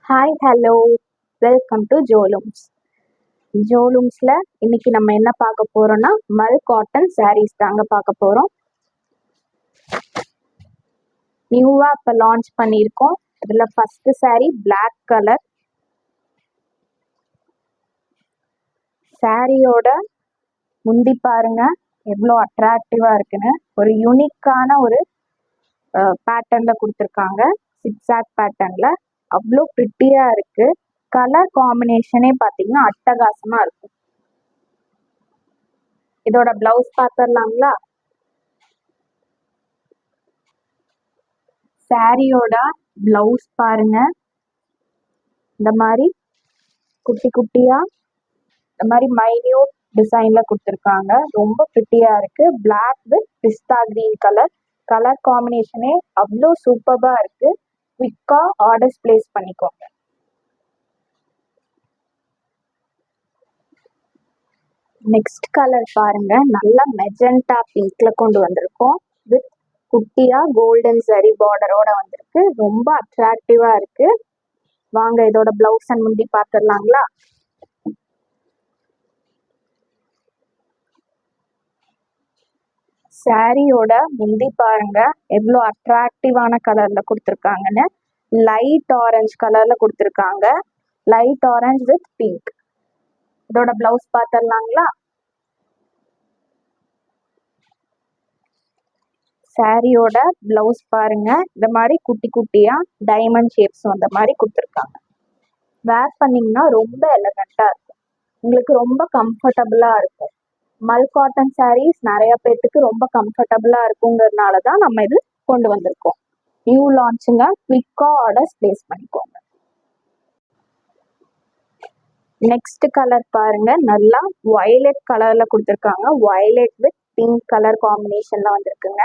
Hi hello welcome to Jolooms. ஜோலூம்ஸில் இன்னைக்கு நம்ம என்ன பார்க்க போகிறோன்னா மல் காட்டன் சாரீஸ் தாங்க பார்க்க போகிறோம். நியூவாக இப்போ லான்ச் பண்ணியிருக்கோம். இதில் ஃபஸ்ட்டு சாரீ பிளாக் கலர். சாரியோட முந்தி பாருங்க எவ்வளோ அட்ராக்டிவாக இருக்குன்னு. ஒரு யூனிக்கான ஒரு பேட்டர்னில் கொடுத்துருக்காங்க. சிக்ஸாக் பேட்டர்னில் அவ்வளோ ப்ரிட்டியாக இருக்குது. கலர் காம்பினேஷனே பார்த்தீங்கன்னா அட்டகாசமாக இருக்கும். இதோட ப்ளவுஸ் பார்த்துடலாங்களா? சாரியோட ப்ளவுஸ் பாருங்க, இந்த மாதிரி குட்டி குட்டியாக இந்த மாதிரி மைன்யூட் டிசைனில் கொடுத்துருக்காங்க. ரொம்ப ப்ரிட்டியாக இருக்குது. Black with pista green colour. Colour காம்பினேஷனே அவ்வளோ சூப்பராக இருக்குது. குவிக்காக ஆர்டர்ஸ் பிளேஸ் பண்ணிக்கோங்க. நெக்ஸ்ட் கலர் பாருங்க, நல்லா மெஜெண்டா பிங்க்ல கொண்டு வந்திருக்கோம். வித் குட்டியா கோல்டன் சரி பார்டரோட வந்திருக்கு. ரொம்ப அட்ராக்டிவா இருக்கு. வாங்க இதோட பிளவுஸ் அண்ட் முந்தி பார்த்துடலாங்களா? சாரியோட முந்தி பாருங்க எவ்வளோ அட்ராக்டிவான கலர்ல கொடுத்துருக்காங்கன்னு. லைட் ஆரஞ்சு கலர்ல கொடுத்துருக்காங்க. Light orange with pink. இதோட பிளவுஸ் பார்த்துடலாங்களா? சாரியோட பிளவுஸ் பாருங்க, இந்த மாதிரி குட்டி குட்டியா டைமண்ட் ஷேப்ஸ் வந்த மாதிரி கொடுத்துருக்காங்க. வேர் பண்ணீங்கன்னா ரொம்ப எலகண்டா இருக்கும். உங்களுக்கு ரொம்ப கம்ஃபர்டபுளா இருக்கும். மல் காட்டன் சாரீஸ் நிறைய பேர்த்துக்கு ரொம்ப கம்ஃபர்டபுளா இருக்குங்கிறதுனால தான் நம்ம இது கொண்டு வந்திருக்கோம். நியூ லான்ச்சுங்க. குவிக்கா ஆர்டர்ஸ் பிளேஸ் பண்ணிக்கோங்க. நெக்ஸ்ட் கலர் பாருங்க, நல்லா வயலட் கலர்ல கொடுத்துருக்காங்க. வயலட் வித் பிங்க் கலர் காம்பினேஷன்ல வந்திருக்குங்க.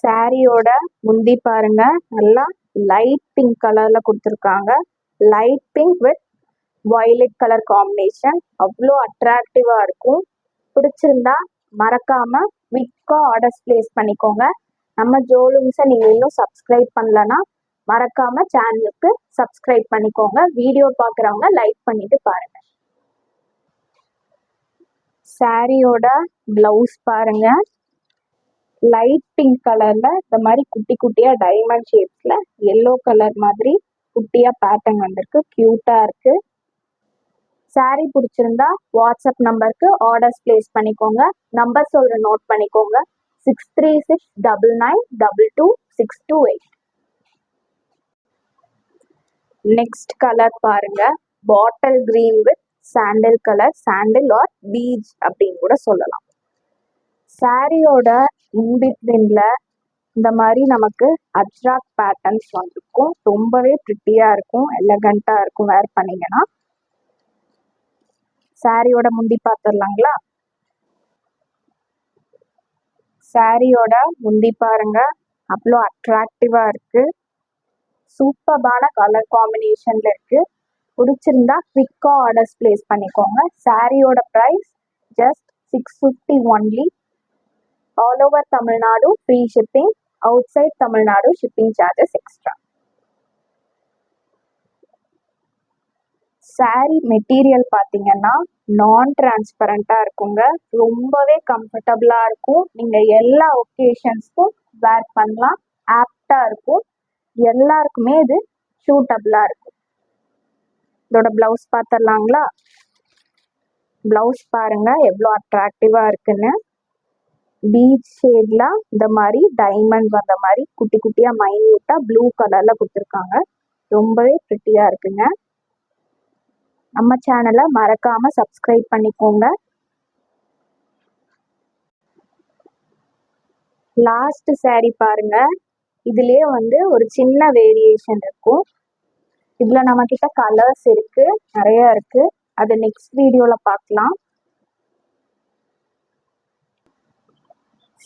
சாரியோட முந்தி பாருங்க, நல்லா லைட் பிங்க் கலர்ல கொடுத்துருக்காங்க. Light pink with violet colour combination அவ்வளோ அட்ராக்டிவா இருக்கும். பிடிச்சிருந்தா மறக்காம குவிக்கா ஆர்டர்ஸ் பிளேஸ் பண்ணிக்கோங்க. நம்ம ஜோலூம்ஸை நீங்க இன்னும் சப்ஸ்கிரைப் பண்ணலன்னா மறக்காம சேனலுக்கு சப்ஸ்கிரைப் பண்ணிக்கோங்க. வீடியோ பார்க்குறவங்க லைக் பண்ணிட்டு பாருங்க. சாரியோட பிளவுஸ் பாருங்க, லைட் பிங்க் கலர்ல இந்த மாதிரி குட்டி குட்டியா டைமண்ட் ஷேப்ஸ்ல எல்லோ கலர் மாதிரி குட்டியா பேட்டர்ன் வந்திருக்கு. கியூட்டா இருக்கு. சாரி பிடிச்சிருந்தா வாட்ஸ்அப் நம்பருக்கு ஆர்டர்ஸ் பிளேஸ் பண்ணிக்கோங்க. நம்பர் சொல்ற நோட் பண்ணிக்கோங்க. 6369922628. நெக்ஸ்ட் கலர் பாருங்க, bottle green with sandal colour. Sandal or peach அப்படின்னு கூட சொல்லலாம். சாரியோட இன்பிட்வீன்ல இந்த மாதிரி நமக்கு அட்ராக்ட் பேட்டர்ன்ஸ் வந்திருக்கும். ரொம்பவே ப்ரிட்டியா இருக்கும், எலகண்டா இருக்கும் வேர் பண்ணீங்கன்னா. சாரியோட முந்தி பார்த்துடலாங்களா? சாரியோட முந்தி பாருங்க அவ்வளோ அட்ராக்டிவா இருக்கு. சூப்பர்பான கலர் காம்பினேஷன்ல இருக்கு. பிடிச்சிருந்தா குவிக்கா ஆர்டர்ஸ் பிளேஸ் பண்ணிக்கோங்க. சாரியோட price just 650 only. All over Tamil Nadu free shipping. Outside Tamil Nadu shipping charges extra. Sari material பார்த்தீங்கன்னா நான் டிரான்ஸ்பரண்டா இருக்குங்க. ரொம்பவே கம்ஃபர்டபுளா இருக்கும். நீங்க எல்லா ஒகேஷன்ஸ்க்கும் வேர் பண்ணலாம். ஆப்டா இருக்கும். எல்லாருக்குமே இது சூட்டபிளா இருக்கும். இதோட பிளவுஸ் பார்த்துடலாங்களா? பிளவுஸ் பாருங்க எவ்வளோ அட்ராக்டிவா இருக்குன்னு. பீச் ஷேட்ல இந்த மாதிரி டைமண்ட் வந்த மாதிரி குட்டி குட்டியா மைன்யூட்டா ப்ளூ கலர்ல கொடுத்துருக்காங்க. ரொம்பவே ப்ரிட்டியா இருக்குங்க. நம்ம சேனலை மறக்காம சப்ஸ்கிரைப் பண்ணிக்கோங்க. லாஸ்ட் சாரி பாருங்க, இதுலயே ஒரு சின்ன வேரியேஷன் இருக்கும். இதுல நம்ம கிட்ட கலர்ஸ் இருக்கு, நிறைய இருக்கு. அது நெக்ஸ்ட் வீடியோல பார்க்கலாம்.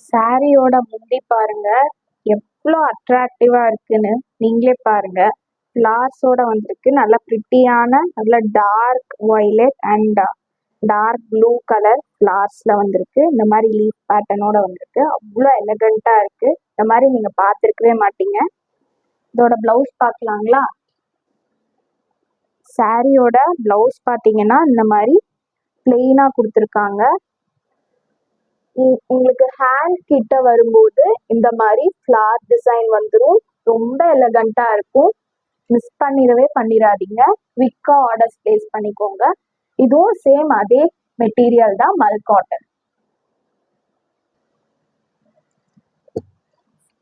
சாரியோட முந்தி பாருங்க எவ்வளோ அட்ராக்டிவா இருக்குன்னு நீங்களே பாருங்க. ஃப்ளார்ஸோட வந்திருக்கு. நல்ல ப்ரிட்டியான நல்ல dark violet and dark blue colour ஃப்ளார்ஸ்ல வந்திருக்கு. இந்த மாதிரி லீஃப் பேட்டர்னோட வந்திருக்கு. அவ்வளோ எலகண்டா இருக்கு. இந்த மாதிரி நீங்க பார்த்துருக்கவே மாட்டீங்க. இதோட பிளவுஸ் பார்க்கலாங்களா? சாரியோட பிளவுஸ் பார்த்தீங்கன்னா இந்த மாதிரி பிளெயினா கொடுத்துருக்காங்க. உங்களுக்கு ஹேண்ட் கிட்ட வரும்போது இந்த மாதிரி ஃப்ளார் டிசைன் வந்துடும். ரொம்ப எலகண்டா இருக்கும். மிஸ் பண்ணிடாதீங்க. குவிக்கா ஆர்டர்ஸ் பிளேஸ் பண்ணிக்கோங்க. இதுவும் சேம் அதே மெட்டீரியல் தான், மல் காட்டன்.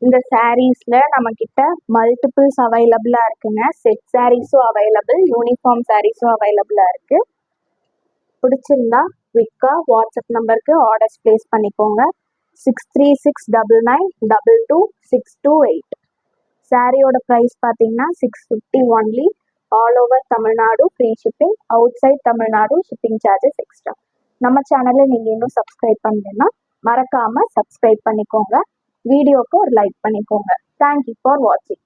இந்த சாரீஸ்ல நம்ம கிட்ட மல்டிபிள்ஸ் அவைலபிளா இருக்குங்க. செட் சாரீஸும் அவைலபிள், யூனிஃபார்ம் சாரீஸும் அவைலபிளா இருக்கு. பிடிச்சிருந்தா குவிக்கா வாட்ஸ்அப் நம்பருக்கு ஆர்டர்ஸ் பிளேஸ் பண்ணிக்கோங்க. 6369222628. சாரியோட ப்ரைஸ் பார்த்தீங்கன்னா 650 only. All over Tamil Nadu free shipping. Outside Tamil Nadu shipping charges extra. நம்ம சேனலை நீங்கள் இன்னும் சப்ஸ்கிரைப் பண்ணலைன்னா மறக்காமல் சப்ஸ்கிரைப் பண்ணிக்கோங்க. வீடியோக்கு ஒரு லைக் பண்ணிக்கோங்க. தேங்க்யூ ஃபார் வாட்சிங்.